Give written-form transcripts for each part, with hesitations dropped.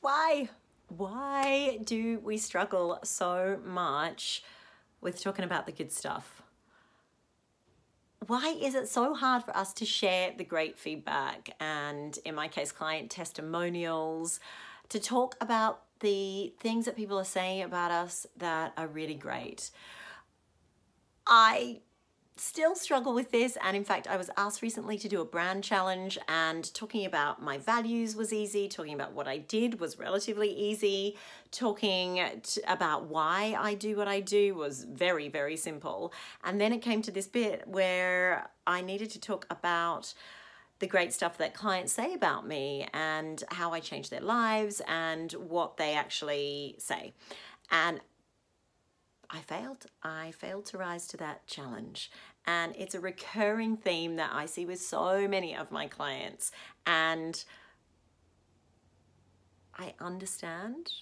Why? Why do we struggle so much with talking about the good stuff? Why is it so hard for us to share the great feedback and, in my case, client testimonials, to talk about the things that people are saying about us that are really great? I still struggle with this, and in fact I was asked recently to do a brand challenge, and talking about my values was easy, talking about what I did was relatively easy, talking about why I do what I do was very, very simple. And then it came to this bit where I needed to talk about the great stuff that clients say about me and how I change their lives and what they actually say. And I failed to rise to that challenge. And it's a recurring theme that I see with so many of my clients. And I understand,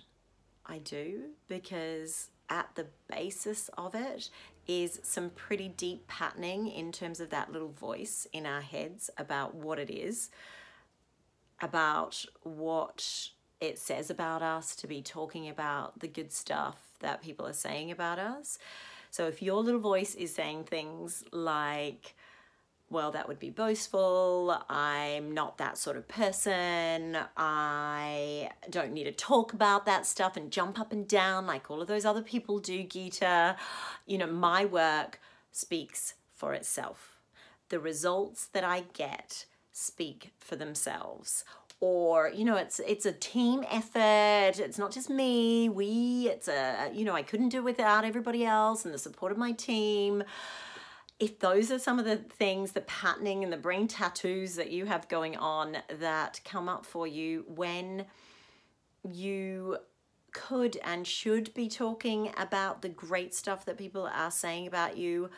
I do, because at the basis of it is some pretty deep patterning in terms of that little voice in our heads about what it is, about what it says about us to be talking about the good stuff that people are saying about us. So if your little voice is saying things like, well, that would be boastful, I'm not that sort of person, I don't need to talk about that stuff and jump up and down like all of those other people do, Gita. You know, my work speaks for itself. The results that I get speak for themselves. Or, you know, it's a team effort. It's not just me, it's a, you know, I couldn't do it without everybody else and the support of my team. If those are some of the things, the patterning and the brain tattoos that you have going on that come up for you when you could and should be talking about the great stuff that people are saying about you,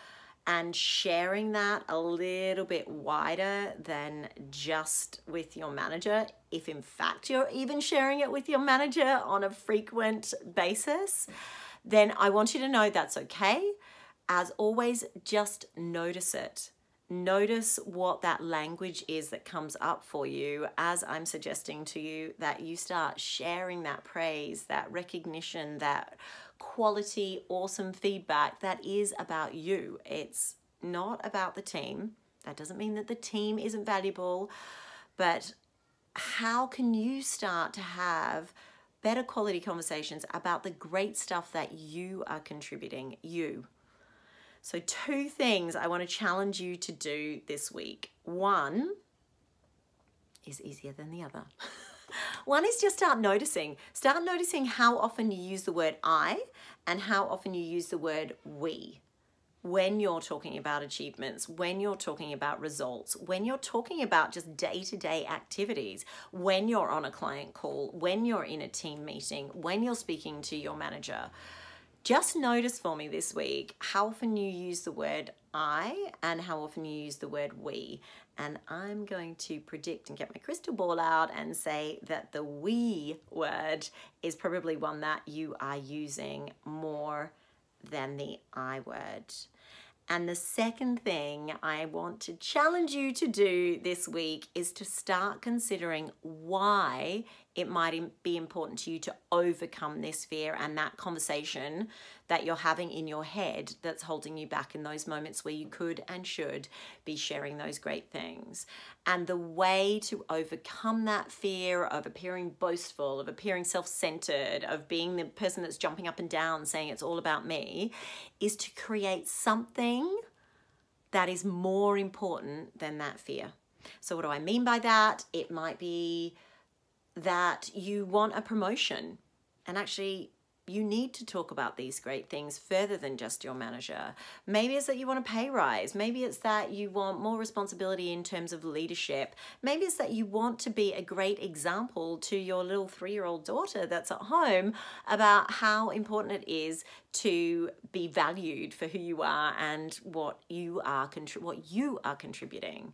and sharing that a little bit wider than just with your manager, if in fact you're even sharing it with your manager on a frequent basis, then I want you to know that's okay. As always, just notice it. Notice what that language is that comes up for you as I'm suggesting to you that you start sharing that praise, that recognition, that quality, awesome feedback that is about you. It's not about the team. That doesn't mean that the team isn't valuable, but how can you start to have better quality conversations about the great stuff that you are contributing, you? So 2 things I want to challenge you to do this week. One is easier than the other. One is just start noticing how often you use the word I and how often you use the word we when you're talking about achievements, when you're talking about results, when you're talking about just day-to-day activities, when you're on a client call, when you're in a team meeting, when you're speaking to your manager. Just notice for me this week how often you use the word I and how often you use the word we. And I'm going to predict and get my crystal ball out and say that the we word is probably one that you are using more than the I word. And the second thing I want to challenge you to do this week is to start considering why it might be important to you to overcome this fear and that conversation that you're having in your head that's holding you back in those moments where you could and should be sharing those great things. And the way to overcome that fear of appearing boastful, of appearing self-centered, of being the person that's jumping up and down saying it's all about me, is to create something that is more important than that fear. So what do I mean by that? It might be that you want a promotion, and actually you need to talk about these great things further than just your manager. Maybe it's that you want a pay rise. Maybe it's that you want more responsibility in terms of leadership. Maybe it's that you want to be a great example to your little 3-year-old daughter that's at home about how important it is to be valued for who you are and what you are contributing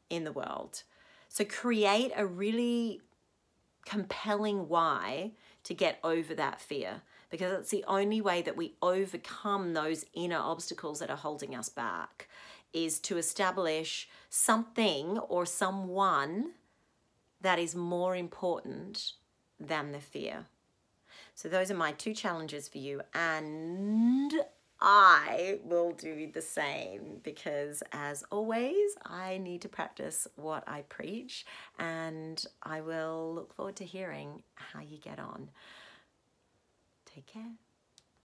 in the world. So create a really compelling why to get over that fear, because it's the only way that we overcome those inner obstacles that are holding us back, is to establish something or someone that is more important than the fear. So those are my 2 challenges for you, and I will do the same because, as always, I need to practice what I preach, and I will look forward to hearing how you get on. Take care.